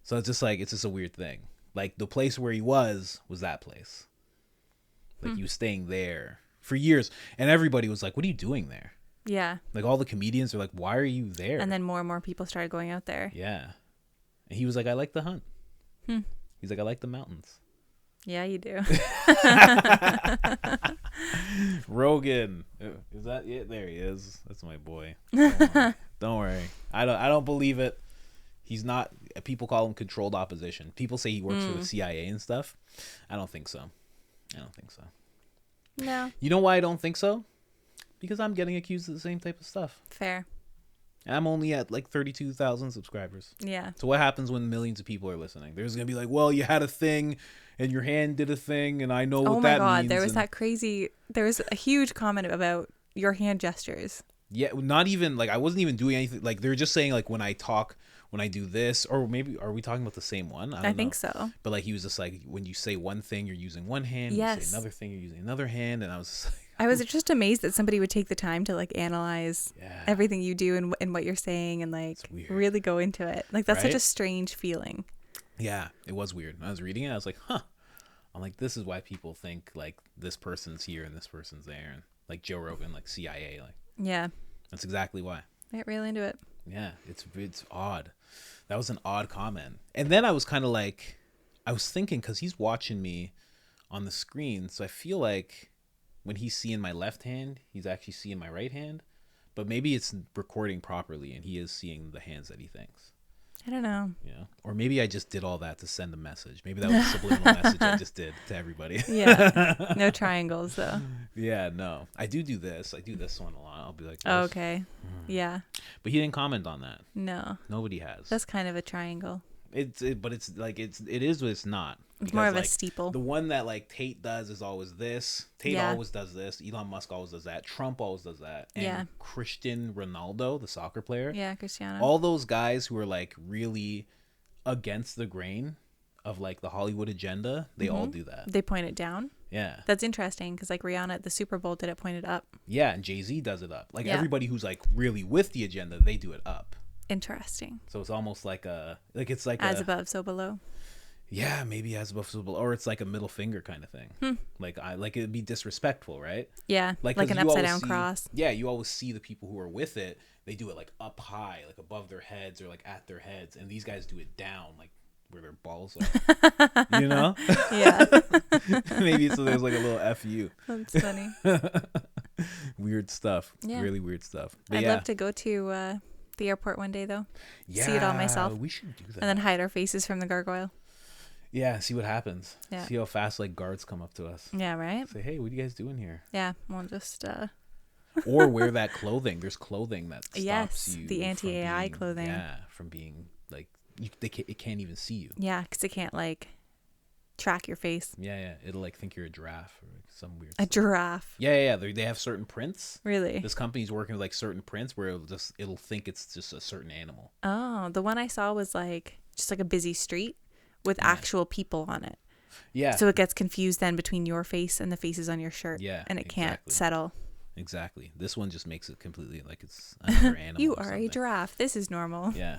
A: So it's just a weird thing. Like the place where he was that place. Like he was staying there for years and everybody was like, what are you doing there?
B: Yeah.
A: Like all the comedians are like, why are you there?
B: And then more and more people started going out there.
A: Yeah. And he was like, I like the hunt. He's like, I like the mountains.
B: Yeah, you do.
A: Rogan. Is that it? There he is. That's my boy. Don't worry. I don't believe it. He's not. People call him controlled opposition. People say he works for the CIA and stuff. I don't think so.
B: No.
A: You know why I don't think so? Because I'm getting accused of the same type of stuff.
B: Fair.
A: And I'm only at like 32,000 subscribers.
B: Yeah.
A: So what happens when millions of people are listening? There's going to be like, well, you had a thing and your hand did a thing and I know what that means.
B: Oh my God. There was a huge comment about your hand gestures.
A: Yeah, not even like I wasn't even doing anything. Like they're just saying like when I talk, when I do this, or maybe are we talking about the same one? I don't know.
B: think so.
A: But like he was just like, when you say one thing, you're using one hand. You
B: Yes.
A: say another thing, you're using another hand, and I was just like,
B: I was just amazed that somebody would take the time to like analyze
A: Yeah.
B: everything you do and what you're saying and like
A: It's weird.
B: really go into it. Like that's such
A: Right?
B: a strange feeling.
A: yeah, it was weird. I was reading it, I was like, huh. I'm like, this is why people think like this person's here and this person's there, and like Joe Rogan, like CIA, like
B: Yeah.
A: that's exactly why.
B: Get really into it.
A: Yeah, it's odd. That was an odd comment. And then I was kind of like, I was thinking, because he's watching me on the screen, so I feel like when he's seeing my left hand, he's actually seeing my right hand. But maybe it's recording properly and he is seeing the hands that he thinks.
B: I don't know.
A: Yeah. Or maybe I just did all that to send a message. Maybe that was a subliminal message I just did to everybody.
B: Yeah. No triangles though.
A: Yeah, no. I do this. I do this one a lot. I'll be like,
B: Oh,
A: this.
B: okay. Yeah.
A: But he didn't comment on that.
B: No.
A: Nobody has.
B: That's kind of a triangle.
A: But it's like it is, but it's not.
B: It's more
A: Because,
B: of a
A: like,
B: steeple.
A: The one that like Tate does is always this. Tate
B: Yeah.
A: always does this. Elon Musk always does that. Trump always does that. And
B: Yeah.
A: Cristiano Ronaldo, the soccer player.
B: Yeah, Cristiano.
A: All those guys who are like really against the grain of like the Hollywood agenda, they all do that.
B: They point it down.
A: Yeah.
B: That's interesting because like Rihanna at the Super Bowl did it pointed up.
A: Yeah, and Jay-Z does it up. Like
B: Yeah.
A: everybody who's like really with the agenda, they do it up.
B: Interesting.
A: So it's almost like it's like
B: As above, so below.
A: Yeah, maybe as above, so below, or it's like a middle finger kind of thing. Like it'd be disrespectful, right?
B: Yeah. Like
A: 'cause
B: an
A: you always
B: upside down
A: see-
B: cross.
A: Yeah, you always see the people who are with it. They do it like up high, like above their heads or like at their heads, and these guys do it down, like where their balls are. You know?
B: Yeah.
A: Maybe so. There's like a little fu.
B: That's funny.
A: Weird stuff.
B: Yeah.
A: Really weird stuff. But
B: I'd
A: yeah.
B: love to go to the airport one day though.
A: Yeah,
B: see it all myself.
A: We should do that.
B: And then hide our faces from the gargoyle.
A: Yeah, see what happens.
B: Yeah.
A: See how fast like guards come up to us.
B: Yeah, right?
A: Say, hey, what are you guys doing here?
B: Yeah. We'll just
A: Or wear that clothing. There's clothing that stops
B: Yes,
A: you.
B: the
A: from
B: anti-AI
A: being-
B: clothing.
A: Yeah, from being like it can't even see you.
B: yeah, because it can't like track your face.
A: Yeah. It'll like think you're a giraffe or like, some weird.
B: A
A: stuff.
B: giraffe.
A: Yeah. They have certain prints.
B: Really?
A: This company's working with like certain prints where it'll think it's just a certain animal.
B: Oh, the one I saw was like just like a busy street with actual people on it.
A: Yeah.
B: So it gets confused then between your face and the faces on your shirt.
A: Yeah,
B: And it can't
A: exactly.
B: settle.
A: Exactly. This one just makes it completely like it's another animal.
B: You
A: or
B: are a
A: something.
B: giraffe. This is normal.
A: Yeah.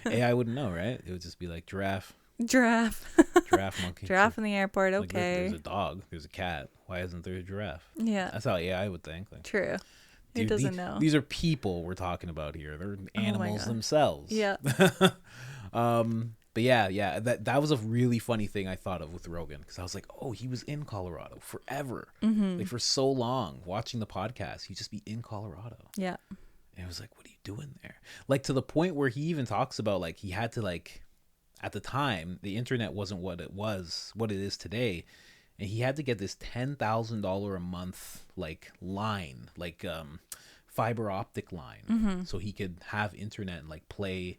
A: AI wouldn't know, right? It would just be like giraffe,
B: Giraffe.
A: giraffe, monkey.
B: Giraffe in the airport.
A: Like,
B: Okay.
A: there's a dog. There's a cat. Why isn't there a giraffe?
B: Yeah.
A: That's how AI would think. Like,
B: True. It
A: dude,
B: doesn't know.
A: These are people we're talking about here. They're animals
B: God.
A: themselves.
B: Yeah.
A: But yeah, that was a really funny thing I thought of with Rogan, because I was like, oh, he was in Colorado forever, like for so long. Watching the podcast, he'd just be in Colorado,
B: Yeah.
A: and I was like, what are you doing there? Like to the point where he even talks about like he had to like, at the time, the internet wasn't what it is today. And he had to get this $10,000 a month like line, like fiber optic line, so he could have internet and like play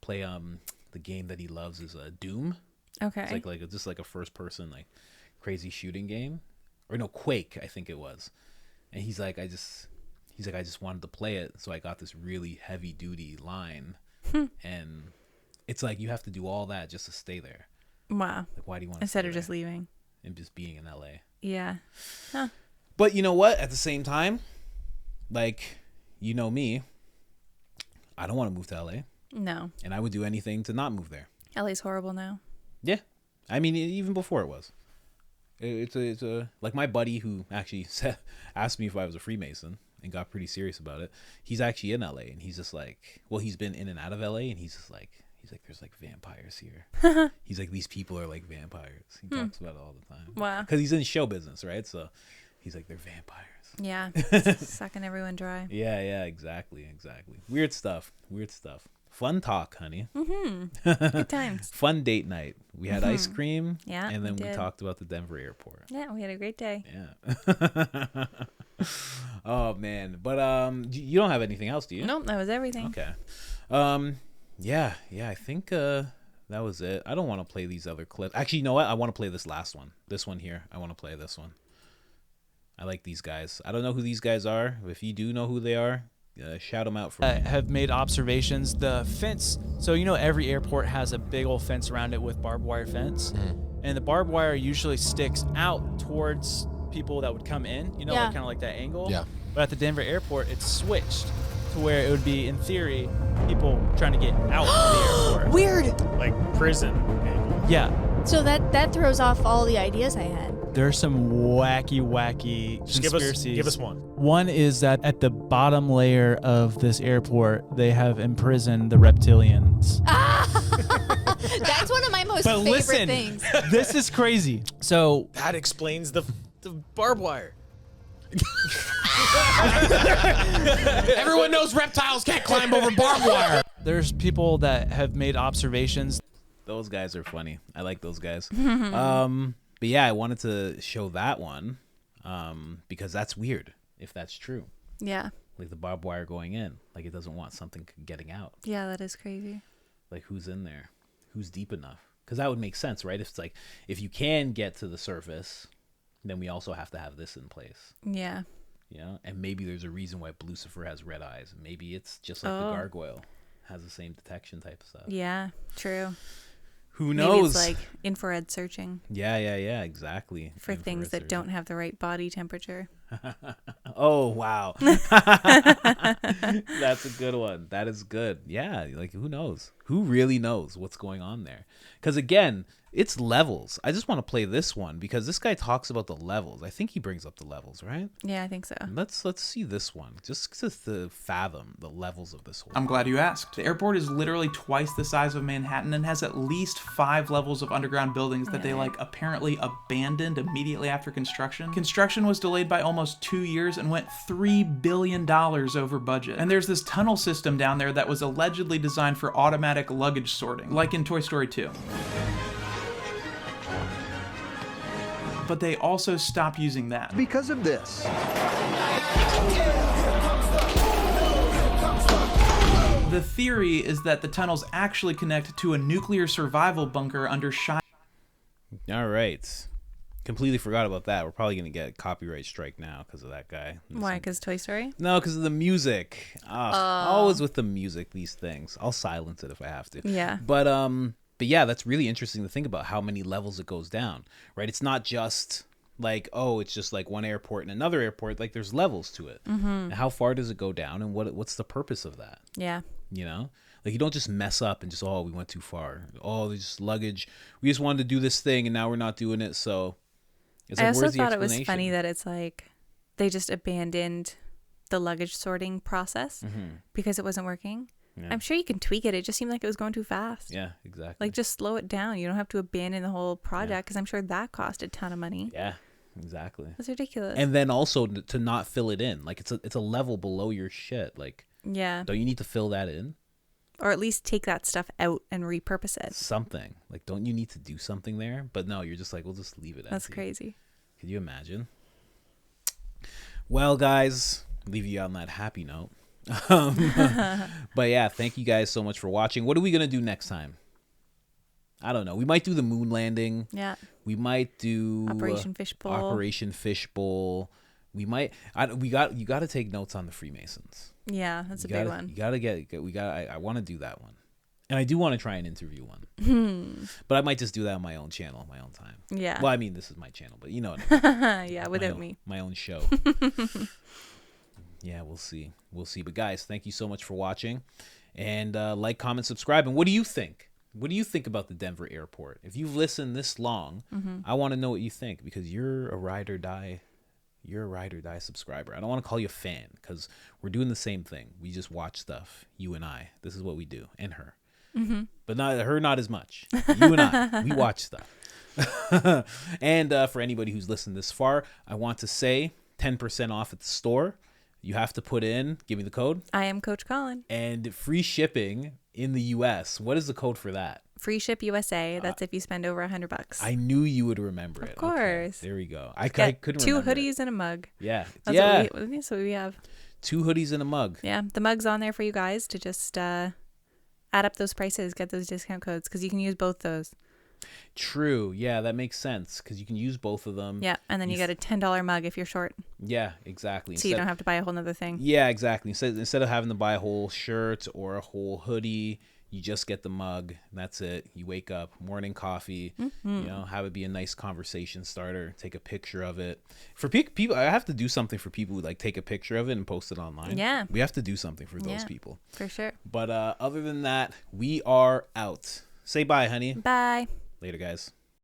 A: the game that he loves is Doom.
B: Okay.
A: It's like just like a first person like crazy shooting game, or no, Quake, I think it was. And he's like I just wanted to play it, so I got this really heavy duty line, and it's like you have to do all that just to stay there.
B: Wow.
A: Like, why do you want to
B: instead of just leaving
A: and just being in LA?
B: Yeah. Huh.
A: But you know what? At the same time, like, you know me, I don't want to move to LA.
B: No.
A: And I would do anything to not move there.
B: LA's horrible now.
A: Yeah. I mean, even before it was. It's a like my buddy who actually asked me if I was a Freemason and got pretty serious about it. He's actually in LA, and he's just like, well, he's been in and out of LA, and he's like, there's like vampires here. He's like, these people are like vampires. He talks about it all the time.
B: Wow.
A: Because he's in show business, right? So he's like, they're vampires.
B: Yeah. Sucking everyone dry.
A: Yeah, exactly. Weird stuff. Fun talk, honey.
B: Good times.
A: Fun date night. We had ice cream.
B: Yeah,
A: And then we
B: did.
A: talked about the Denver airport.
B: Yeah, we had a great day.
A: Yeah. Oh man. But you don't have anything else, do you?
B: Nope, that was everything.
A: Okay. Yeah, I think that was it. I don't want to play these other clips. Actually, you know what? I want to play this last one. This one here. I want to play this one. I like these guys. I don't know who these guys are. If you do know who they are, shout them out for me.
H: Have made observations. The fence, so every airport has a big old fence around it with barbed wire fence. And the barbed wire usually sticks out towards people that would come in, like kind of like that angle.
I: Yeah.
H: But at the Denver airport, it's switched to where it would be, in theory, people trying to get out of the airport.
J: Weird.
K: Like prison.
H: Yeah.
J: So that throws off all the ideas I had.
H: There's some wacky
K: Just
H: conspiracies.
K: give us one.
H: One is that at the bottom layer of this airport, they have imprisoned the reptilians.
J: That's one of my most favorite things.
H: This is crazy. So
K: that explains the barbed wire.
I: Everyone knows reptiles can't climb over barbed wire.
H: There's people that have made observations.
A: Those guys are funny. I like those guys. But yeah, I wanted to show that one because that's weird if that's true.
B: Yeah.
A: Like the barbed wire going in, like it doesn't want something getting out.
B: Yeah, that is crazy.
A: Like who's in there? Who's deep enough? Because that would make sense, right? If it's like, if you can get to the surface, then we also have to have this in place.
B: Yeah.
A: And maybe there's a reason why Lucifer has red eyes. Maybe it's just like the Gargoyle has the same detection type of stuff.
B: Yeah, true.
A: Who knows?
B: Maybe it's like infrared searching.
A: Yeah, exactly.
B: For
A: infrared
B: things that
A: searching.
B: don't have the right body temperature.
A: Oh, wow. That's a good one. That is good. Yeah, like who knows? Who really knows what's going on there? Because again, it's levels. I just want to play this one because this guy talks about the levels. I think he brings up the levels, right?
B: Yeah, I think so.
A: Let's see this one just to fathom the levels of this whole.
F: I'm glad you asked. The airport is literally twice the size of Manhattan and has at least 5 levels of underground buildings that they apparently abandoned immediately after construction. Construction was delayed by almost 2 years and went $3 billion over budget. And there's this tunnel system down there that was allegedly designed for automatic luggage sorting, like in Toy Story 2. But they also stopped using that.
L: Because of this.
F: The theory is that the tunnels actually connect to a nuclear survival bunker under
A: All right. Completely forgot about that. We're probably going to get a copyright strike now because of that guy.
B: Why? Because Toy Story?
A: No, because of the music. Always with the music, these things. I'll silence it if I have to.
B: Yeah.
A: But yeah, that's really interesting to think about how many levels it goes down, right? It's not just like, oh, it's just like one airport and another airport. Like there's levels to it. And how far does it go down, and what's the purpose of that?
B: Yeah.
A: Like you don't just mess up and just, oh, we went too far. Oh, there's just luggage. We just wanted to do this thing and now we're not doing it. So it's like,
B: I also
A: where's the
B: thought it was
A: explanation?
B: funny that it's like they just abandoned the luggage sorting process because it wasn't working. Yeah. I'm sure you can tweak it. It just seemed like it was going too fast.
A: Yeah, exactly.
B: Like just slow it down. You don't have to abandon the whole project because I'm sure that cost a ton of money.
A: Yeah, exactly.
B: That's ridiculous.
A: And then also to not fill it in. Like it's a level below your shit. Like,
B: yeah.
A: don't you need to fill that in?
B: Or at least take that stuff out and repurpose it.
A: Something. Like, don't you need to do something there? But no, you're just like, we'll just leave it empty.
B: That's crazy.
A: Could you imagine? Well, guys, leave you on that happy note. But yeah, thank you guys so much for watching. What are we going to do next time? I don't know. We might do the moon landing.
B: Yeah.
A: We might do
B: Operation Fishbowl.
A: We might. You got to take notes on the Freemasons.
B: Yeah, that's a big one.
A: You got to get. I want to do that one, and I do want to try and interview one. But I might just do that on my own channel, my own time.
B: Yeah.
A: Well, I mean, this is my channel, but you know what I mean.
B: Yeah, without me.
A: My own show. Yeah, we'll see. But guys, thank you so much for watching, and like, comment, subscribe. And what do you think? What do you think about the Denver airport? If you've listened this long, I want to know what you think, because you're a ride or die subscriber. I don't want to call you a fan, because we're doing the same thing. We just watch stuff. You and I. This is what we do, and her. But not as much. You and I, we watch stuff. And for anybody who's listened this far, I want to say 10% off at the store. You have to put in, give me the code.
B: I am Coach Colin.
A: And free shipping in the US. What is the code for that?
B: Free Ship USA. That's if you spend over $100.
A: I knew you would remember it.
B: Of course.
A: Okay, there we go. I couldn't
B: two
A: remember
B: hoodies and a mug.
A: Yeah.
B: That's what we have.
A: 2 hoodies and a mug.
B: Yeah. The mug's on there for you guys to just add up those prices, get those discount codes, because you can use both those.
A: True. Yeah, that makes sense, because you can use both of them.
B: Yeah, and then you get a $10 mug if you're short.
A: Yeah, exactly.
B: So you don't have to buy a whole nother thing.
A: Yeah, exactly. Instead of having to buy a whole shirt or a whole hoodie, you just get the mug. And that's it. You wake up, morning coffee, have it be a nice conversation starter. Take a picture of it. For people, I have to do something for people who like take a picture of it and post it online.
B: Yeah.
A: We have to do something for those people.
B: For sure.
A: But other than that, we are out. Say bye, honey.
B: Bye.
A: Later, guys.